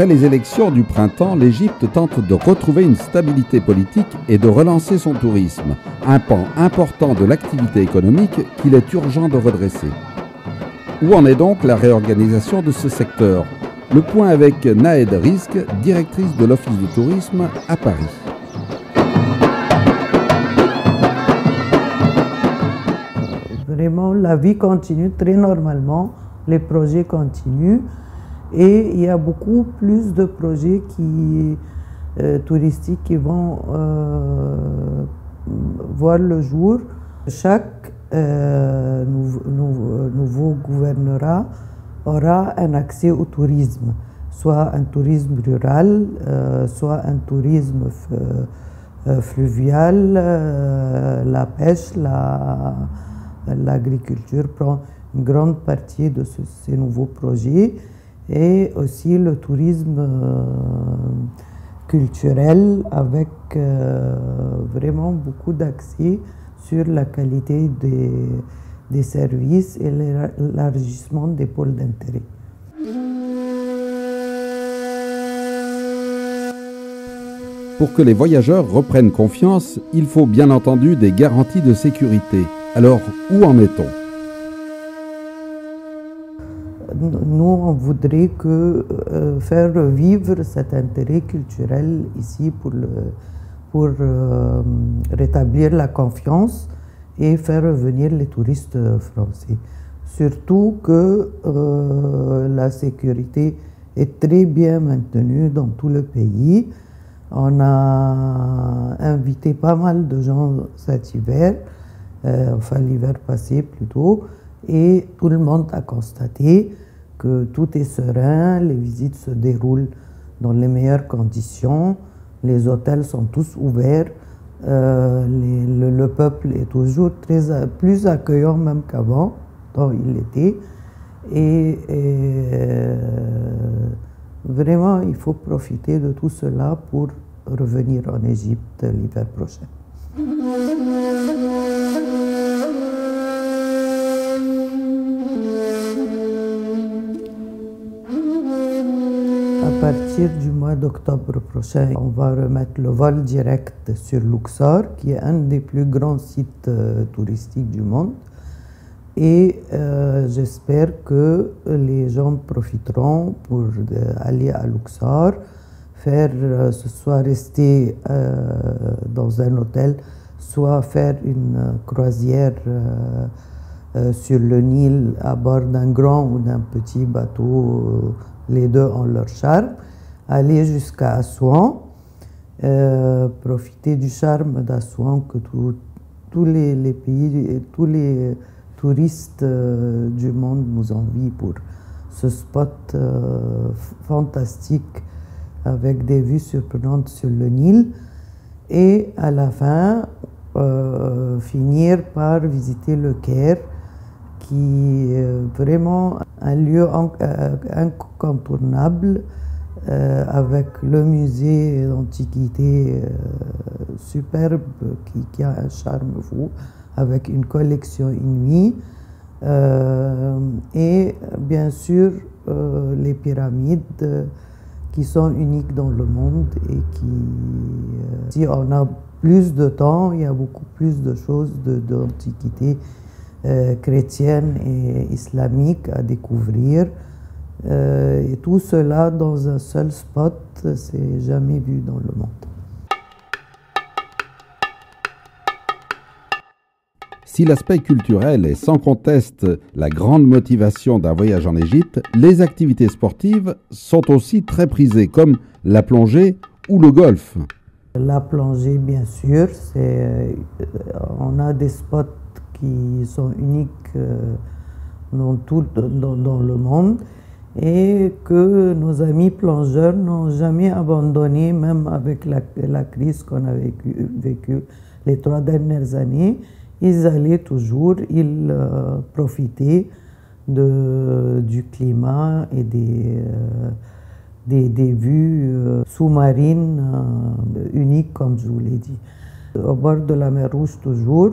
Après les élections du printemps, l'Égypte tente de retrouver une stabilité politique et de relancer son tourisme, un pan important de l'activité économique qu'il est urgent de redresser. Où en est donc la réorganisation de ce secteur? Le point avec Nahed Rizk, directrice de l'Office du tourisme à Paris. Vraiment, la vie continue très normalement, les projets continuent et il y a beaucoup plus de projets touristiques qui vont voir le jour. Chaque nouveau gouvernorat aura un accès au tourisme, soit un tourisme rural, soit un tourisme fluvial, la pêche, l'agriculture prend une grande partie de ces nouveaux projets et aussi le tourisme culturel avec vraiment beaucoup d'accès sur la qualité des services et l'élargissement des pôles d'intérêt. Pour que les voyageurs reprennent confiance, il faut bien entendu des garanties de sécurité. Alors, où en est-on? Nous, on voudrait faire revivre cet intérêt culturel ici pour rétablir la confiance et faire revenir les touristes français. Surtout que la sécurité est très bien maintenue dans tout le pays. On a invité pas mal de gens cet hiver, enfin l'hiver passé plutôt, et tout le monde a constaté que tout est serein, les visites se déroulent dans les meilleures conditions, les hôtels sont tous ouverts, le peuple est toujours plus accueillant même qu'avant, dont il était, et vraiment il faut profiter de tout cela pour revenir en Égypte l'hiver prochain. À partir du mois d'octobre prochain, on va remettre le vol direct sur Luxor, qui est un des plus grands sites touristiques du monde. Et j'espère que les gens profiteront pour aller à Luxor, soit rester dans un hôtel, soit faire une croisière sur le Nil à bord d'un grand ou d'un petit bateau. Les deux ont leur charme, aller jusqu'à Assouan, profiter du charme d'Assouan que tous les pays, tous les touristes du monde nous envient pour ce spot fantastique avec des vues surprenantes sur le Nil et à la fin finir par visiter le Caire qui est vraiment un lieu incontournable avec le musée d'antiquité superbe qui a un charme fou, avec une collection inouïe et bien sûr les pyramides qui sont uniques dans le monde et si on a plus de temps, il y a beaucoup plus de choses d'antiquité chrétienne et islamique à découvrir. Et tout cela dans un seul spot, c'est jamais vu dans le monde. Si l'aspect culturel est sans conteste la grande motivation d'un voyage en Égypte, les activités sportives sont aussi très prisées, comme la plongée ou le golf. La plongée, bien sûr, on a des spots qui sont uniques dans le monde et que nos amis plongeurs n'ont jamais abandonné, même avec la crise qu'on a vécue les 3 dernières années. Ils allaient toujours, ils profitaient du climat et des vues sous-marines uniques, comme je vous l'ai dit. Au bord de la mer Rouge toujours,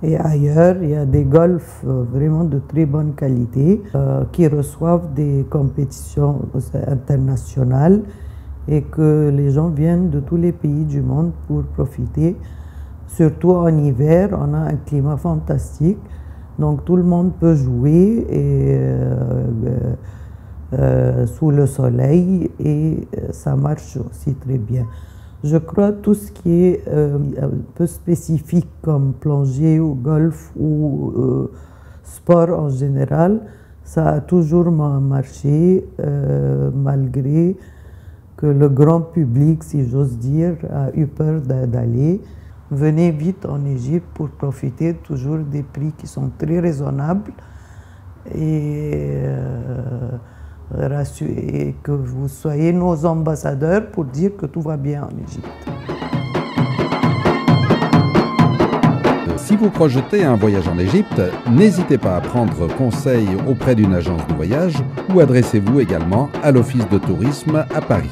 et ailleurs. Il y a des golfs vraiment de très bonne qualité qui reçoivent des compétitions internationales et que les gens viennent de tous les pays du monde pour profiter. Surtout en hiver, on a un climat fantastique, donc tout le monde peut jouer sous le soleil et ça marche aussi très bien. Je crois que tout ce qui est un peu spécifique comme plongée ou golf ou sport en général, ça a toujours marché malgré que le grand public, si j'ose dire, a eu peur d'aller. Venez vite en Égypte pour profiter toujours des prix qui sont très raisonnables et que vous soyez nos ambassadeurs pour dire que tout va bien en Égypte. Si vous projetez un voyage en Égypte, n'hésitez pas à prendre conseil auprès d'une agence de voyage ou adressez-vous également à l'Office de tourisme à Paris.